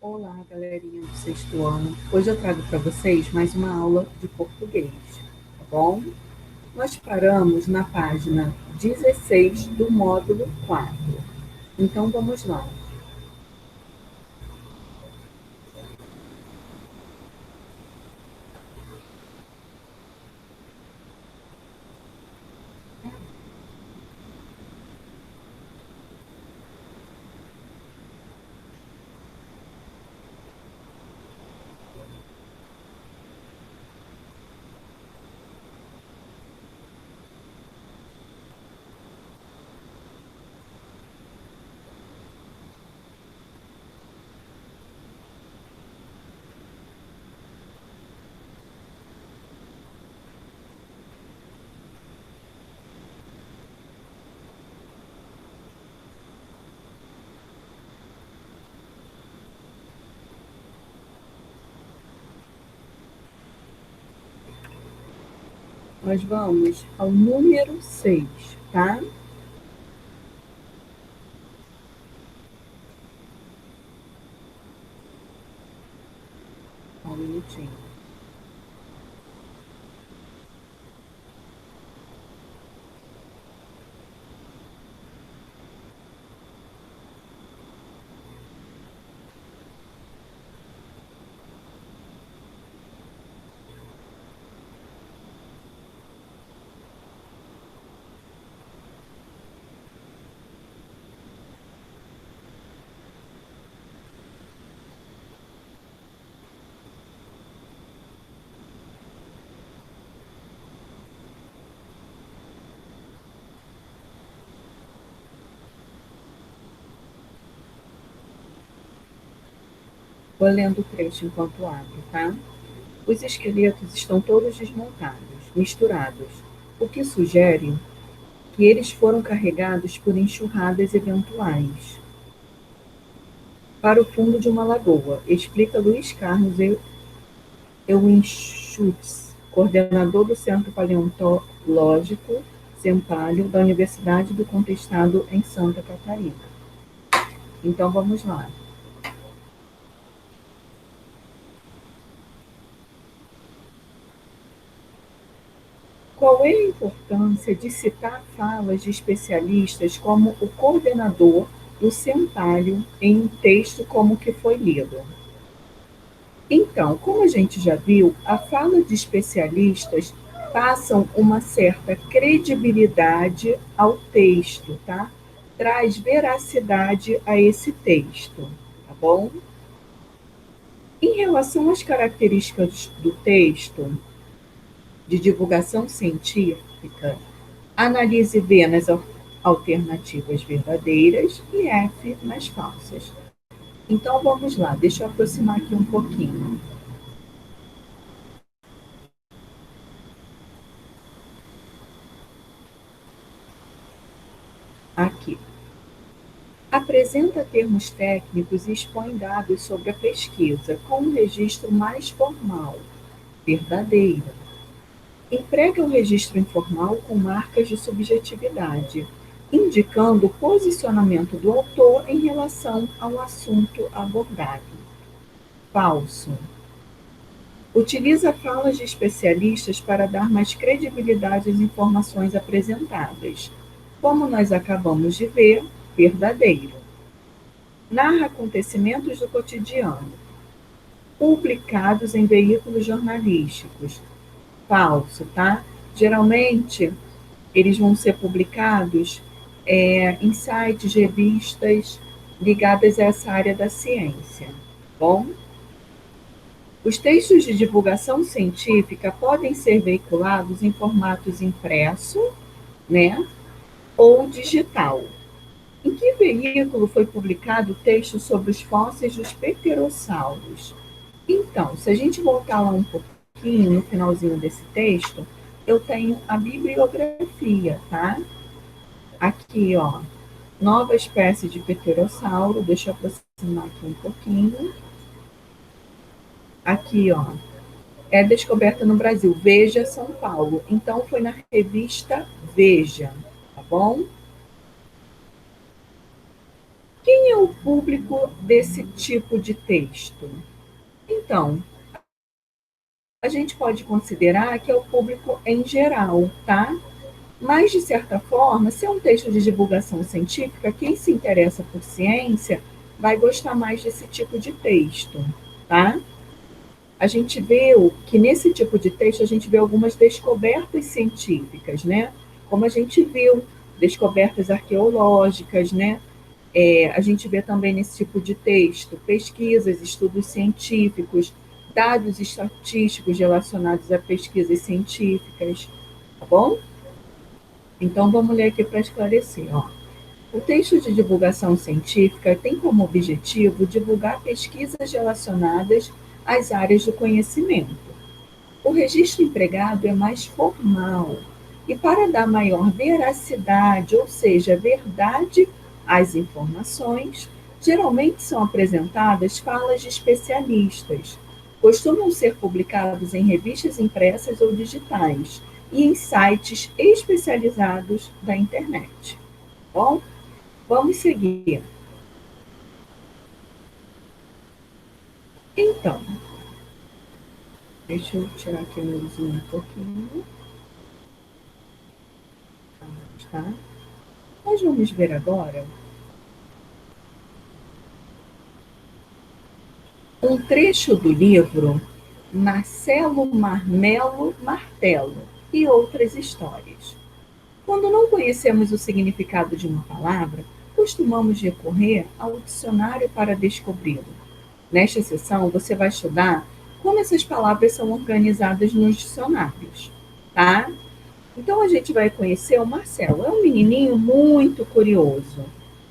Olá, galerinha do sexto ano. Hoje eu trago para vocês mais uma aula de português, tá bom? Nós paramos na página 16 do módulo 4. Então vamos lá. Nós vamos ao número 6, tá? Só um minutinho. Vou lendo o trecho enquanto abro, tá? Os esqueletos estão todos desmontados, misturados, o que sugere que eles foram carregados por enxurradas eventuais para o fundo de uma lagoa, explica Luiz Carlos Euenschutz, coordenador do Centro Paleontológico Sempalho da Universidade do Contestado em Santa Catarina. Então vamos lá. Qual é a importância de citar falas de especialistas como o coordenador do Sempalho em um texto como o que foi lido? Então, como a gente já viu, a fala de especialistas passam uma certa credibilidade ao texto, tá? Traz veracidade a esse texto, tá bom? Em relação às características do texto de divulgação científica, analise V nas alternativas verdadeiras e F nas falsas. Então vamos lá, deixa eu aproximar aqui um pouquinho. Aqui. Apresenta termos técnicos e expõe dados sobre a pesquisa, com um registro mais formal, verdadeiro. Emprega o registro informal com marcas de subjetividade, indicando o posicionamento do autor em relação ao assunto abordado. Falso. Utiliza falas de especialistas para dar mais credibilidade às informações apresentadas. Como nós acabamos de ver, verdadeiro. Narra acontecimentos do cotidiano, publicados em veículos jornalísticos. Falso, tá? Geralmente, eles vão ser publicados em sites, revistas ligadas a essa área da ciência. Bom, os textos de divulgação científica podem ser veiculados em formatos impresso, né, ou digital. Em que veículo foi publicado o texto sobre os fósseis dos pterossauros? Então, se a gente voltar lá um pouquinho, no finalzinho desse texto, eu tenho a bibliografia, tá? Aqui, ó, nova espécie de pterossauro, deixa eu aproximar aqui um pouquinho. Aqui, ó, é descoberta no Brasil, Veja São Paulo. Então, foi na revista Veja, tá bom? Quem é o público desse tipo de texto? Então, a gente pode considerar que é o público em geral, tá? Mas, de certa forma, se é um texto de divulgação científica, quem se interessa por ciência vai gostar mais desse tipo de texto, tá? A gente vê que nesse tipo de texto a gente vê algumas descobertas científicas, né? Como a gente viu, descobertas arqueológicas, né? A gente vê também nesse tipo de texto pesquisas, estudos científicos, dados estatísticos relacionados a pesquisas científicas, tá bom? Então vamos ler aqui para esclarecer, ó. O texto de divulgação científica tem como objetivo divulgar pesquisas relacionadas às áreas do conhecimento. O registro empregado é mais formal e, para dar maior veracidade, ou seja, verdade às informações, geralmente são apresentadas falas de especialistas. Costumam ser publicados em revistas impressas ou digitais e em sites especializados da internet. Bom, vamos seguir. Então, deixa eu tirar aqui o meu zoom um pouquinho, tá? Nós vamos ver agora um trecho do livro Marcelo Marmelo Martelo e outras histórias. Quando não conhecemos o significado de uma palavra, costumamos recorrer ao dicionário para descobri-lo. Nesta sessão, você vai estudar como essas palavras são organizadas nos dicionários, tá? Então, a gente vai conhecer o Marcelo. É um menininho muito curioso,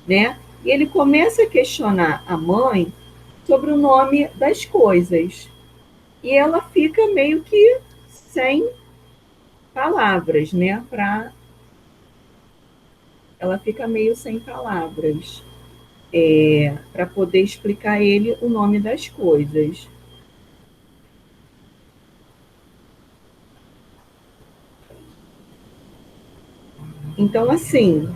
né? E ele começa a questionar a mãe sobre o nome das coisas. E ela fica meio que sem palavras, né? Ela fica meio sem palavras para poder explicar a ele o nome das coisas. Então, assim,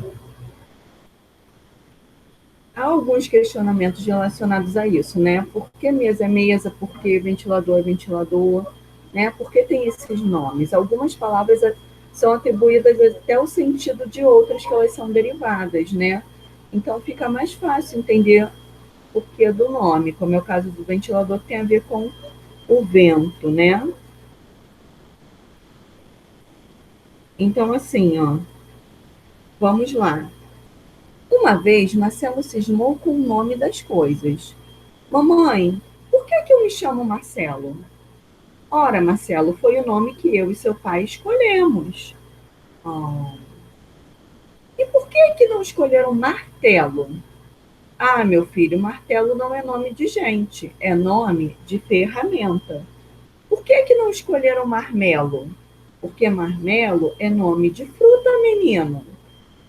há alguns questionamentos relacionados a isso, né? Por que mesa é mesa? Por que ventilador é ventilador? Né? Por que tem esses nomes? Algumas palavras são atribuídas até ao sentido de outras que elas são derivadas, né? Então fica mais fácil entender o porquê do nome, como é o caso do ventilador, que tem a ver com o vento, né? Então, assim, ó, vamos lá. Uma vez, Marcelo cismou com o nome das coisas. Mamãe, por que eu me chamo Marcelo? Ora, Marcelo, foi o nome que eu e seu pai escolhemos. Oh. E por que não escolheram Martelo? Ah, meu filho, martelo não é nome de gente, é nome de ferramenta. Por que não escolheram marmelo? Porque marmelo é nome de fruta, menino.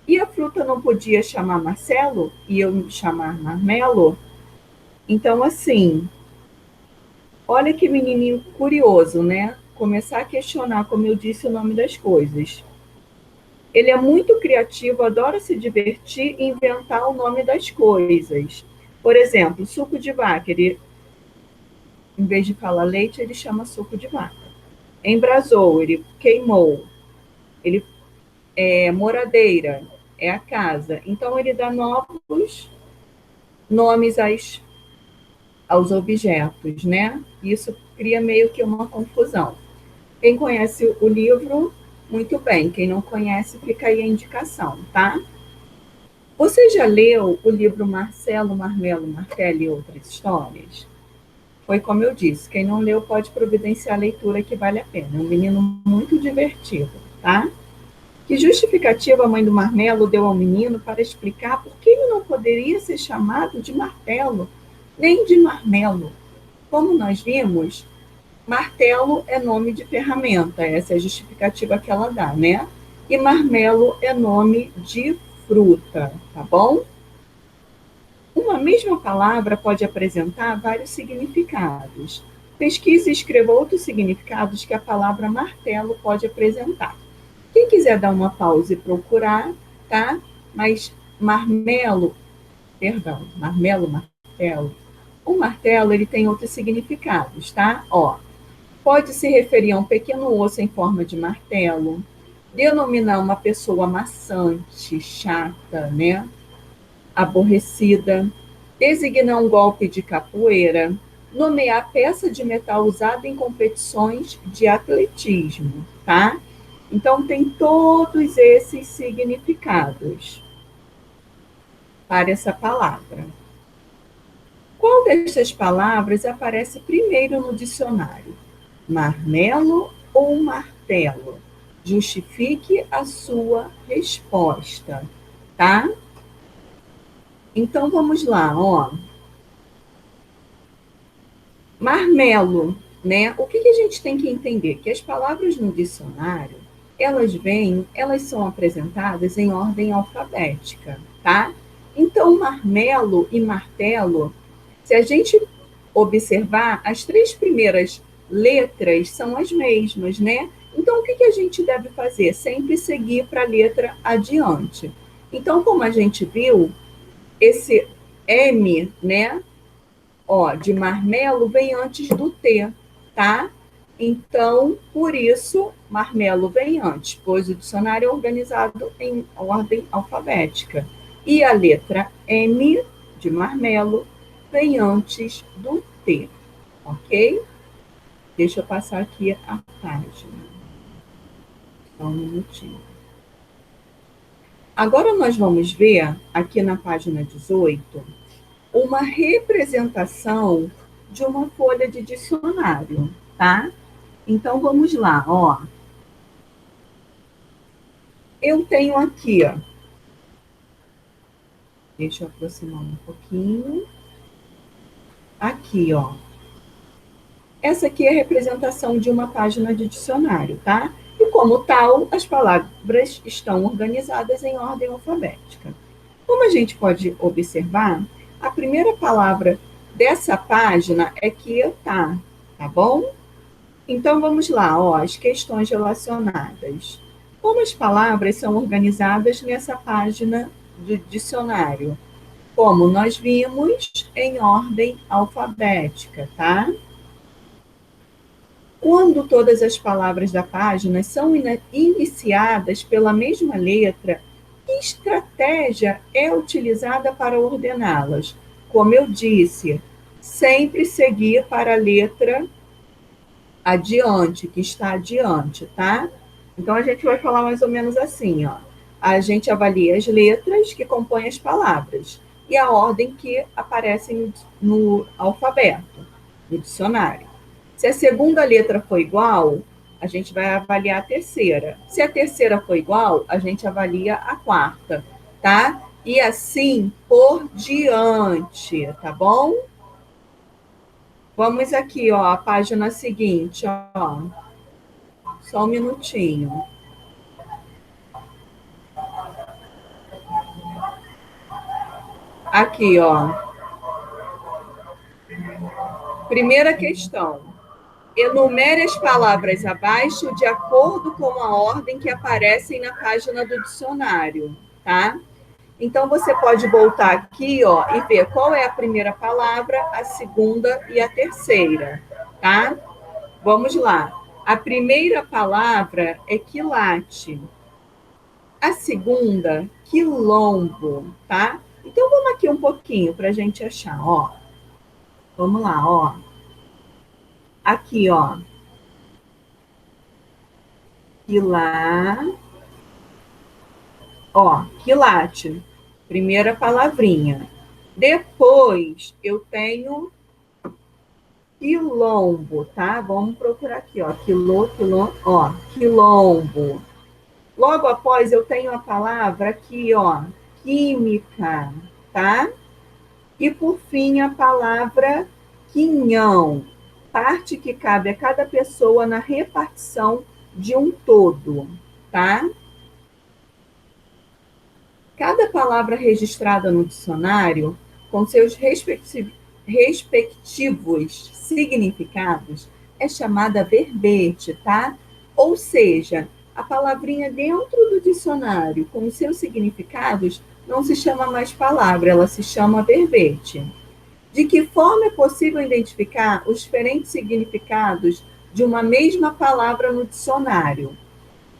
E a fruta não podia chamar Marcelo e eu me chamar Marmelo? Então, assim, olha que menininho curioso, né? Começar a questionar, como eu disse, o nome das coisas. Ele é muito criativo, adora se divertir e inventar o nome das coisas. Por exemplo, suco de vaca, ele, em vez de falar leite, ele chama suco de vaca. Embrasou, ele queimou. Ele moradeira, é a casa. Então, ele dá novos nomes aos objetos, né? Isso cria meio que uma confusão. Quem conhece o livro, muito bem. Quem não conhece, fica aí a indicação, tá? Você já leu o livro Marcelo, Marmelo, Martelli e Outras Histórias? Foi como eu disse, quem não leu pode providenciar a leitura que vale a pena. É um menino muito divertido, tá? Que justificativa a mãe do Marmelo deu ao menino para explicar por que ele não poderia ser chamado de martelo, nem de marmelo? Como nós vimos, martelo é nome de ferramenta, essa é a justificativa que ela dá, né? E marmelo é nome de fruta, tá bom? Uma mesma palavra pode apresentar vários significados. Pesquise e escreva outros significados que a palavra martelo pode apresentar. Quem quiser dar uma pausa e procurar, tá? Mas marmelo perdão, marmelo, martelo. O martelo, ele tem outros significados, tá? Ó, pode se referir a um pequeno osso em forma de martelo, denominar uma pessoa maçante, chata, né? Aborrecida, designar um golpe de capoeira, nomear peça de metal usada em competições de atletismo, tá? Então, tem todos esses significados para essa palavra. Qual dessas palavras aparece primeiro no dicionário? Marmelo ou martelo? Justifique a sua resposta, tá? Então vamos lá, ó. Marmelo, né? O que a gente tem que entender? Que as palavras no dicionário, elas são apresentadas em ordem alfabética, tá? Então, marmelo e martelo, se a gente observar, as três primeiras letras são as mesmas, né? Então, o que a gente deve fazer? Sempre seguir para a letra adiante. Então, como a gente viu, esse M, né? Ó, de marmelo vem antes do T, tá? Então, por isso, marmelo vem antes, pois o dicionário é organizado em ordem alfabética. E a letra M, de marmelo, vem antes do T, ok? Deixa eu passar aqui a página. Só um minutinho. Agora nós vamos ver, aqui na página 18, uma representação de uma folha de dicionário, tá? Então vamos lá, ó. Eu tenho aqui, ó. Deixa eu aproximar um pouquinho. Aqui, ó. Essa aqui é a representação de uma página de dicionário, tá? E como tal, as palavras estão organizadas em ordem alfabética. Como a gente pode observar, a primeira palavra dessa página é quietá, tá bom? Então vamos lá, ó, as questões relacionadas. Como as palavras são organizadas nessa página do dicionário? Como nós vimos, em ordem alfabética, tá? Quando todas as palavras da página são iniciadas pela mesma letra, que estratégia é utilizada para ordená-las? Como eu disse, sempre seguir para a letra adiante, que está adiante, tá? Então a gente vai falar mais ou menos assim, ó. A gente avalia as letras que compõem as palavras e a ordem que aparecem no alfabeto, no dicionário. Se a segunda letra for igual, a gente vai avaliar a terceira. Se a terceira for igual, a gente avalia a quarta, tá? E assim por diante, tá bom? Vamos aqui, ó, a página seguinte, ó. Só um minutinho. Aqui, ó. Primeira questão. Enumere as palavras abaixo de acordo com a ordem que aparecem na página do dicionário, tá? Então, você pode voltar aqui, ó, e ver qual é a primeira palavra, a segunda e a terceira, tá? Vamos lá. A primeira palavra é quilate. A segunda, quilombo, tá? Então, vamos aqui um pouquinho para a gente achar, ó. Vamos lá, ó. Aqui, ó. Quilá, ó, quilate. Primeira palavrinha. Depois, eu tenho quilombo, tá? Vamos procurar aqui, ó. Ó, quilombo. Logo após, eu tenho a palavra aqui, ó, química, tá? E por fim, a palavra quinhão, parte que cabe a cada pessoa na repartição de um todo, tá? Cada palavra registrada no dicionário, com seus respectivos significados, é chamada verbete, tá? Ou seja, a palavrinha dentro do dicionário, com os seus significados, não se chama mais palavra, ela se chama verbete. De que forma é possível identificar os diferentes significados de uma mesma palavra no dicionário?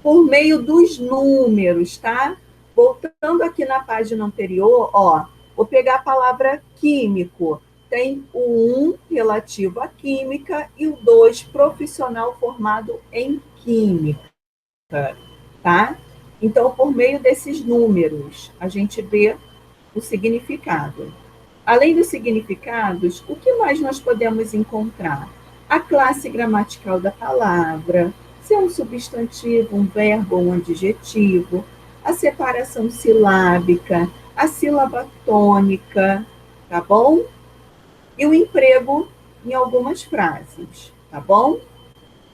Por meio dos números, tá? Voltando aqui na página anterior, ó, vou pegar a palavra químico. Tem o 1 relativo à química e o 2 profissional formado em química, tá? Então, por meio desses números, a gente vê o significado. Além dos significados, o que mais nós podemos encontrar? A classe gramatical da palavra, se é um substantivo, um verbo ou um adjetivo, a separação silábica, a sílaba tônica, tá bom? E o emprego em algumas frases, tá bom?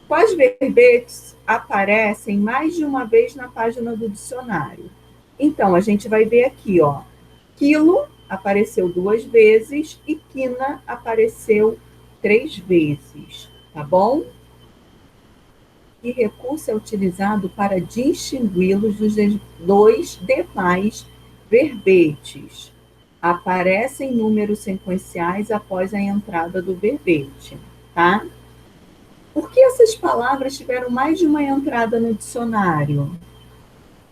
Quais verbetes aparecem mais de uma vez na página do dicionário? Então, a gente vai ver aqui, ó. Quilo apareceu 2 vezes e quina apareceu 3 vezes, tá bom? Que recurso é utilizado para distingui-los dos dois demais verbetes? Aparecem números sequenciais após a entrada do verbete, tá? Por que essas palavras tiveram mais de uma entrada no dicionário?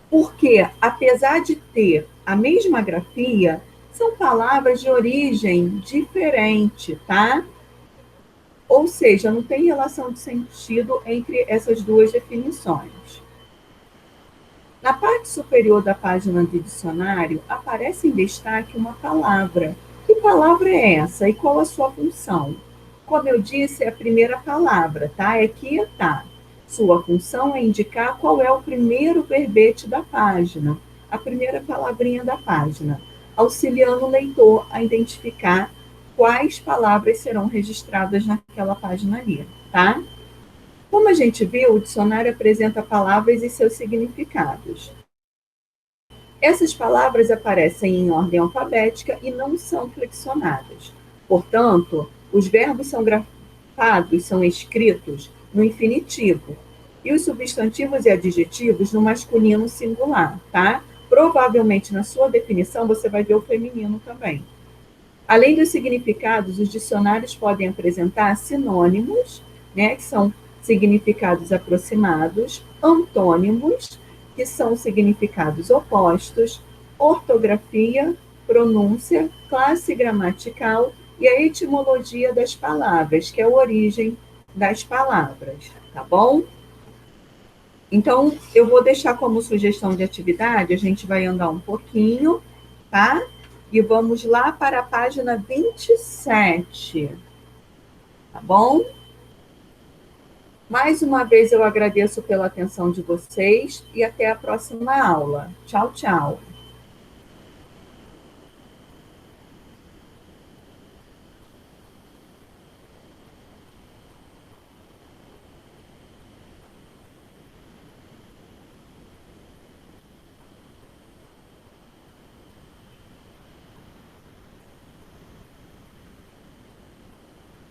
Porque, apesar de ter a mesma grafia, são palavras de origem diferente, tá? Ou seja, não tem relação de sentido entre essas duas definições. Na parte superior da página do dicionário, aparece em destaque uma palavra. Que palavra é essa e qual a sua função? Como eu disse, é a primeira palavra, tá? É quietar. Sua função é indicar qual é o primeiro verbete da página, a primeira palavrinha da página, auxiliando o leitor a identificar quais palavras serão registradas naquela página ali, tá? Como a gente viu, o dicionário apresenta palavras e seus significados. Essas palavras aparecem em ordem alfabética e não são flexionadas. Portanto, os verbos são grafados, são escritos no infinitivo, e os substantivos e adjetivos no masculino singular, tá? Provavelmente na sua definição você vai ver o feminino também. Além dos significados, os dicionários podem apresentar sinônimos, né, que são significados aproximados, antônimos, que são significados opostos, ortografia, pronúncia, classe gramatical e a etimologia das palavras, que é a origem das palavras, tá bom? Então, eu vou deixar como sugestão de atividade, a gente vai andar um pouquinho, tá? E vamos lá para a página 27, tá bom? Mais uma vez eu agradeço pela atenção de vocês e até a próxima aula. Tchau, tchau.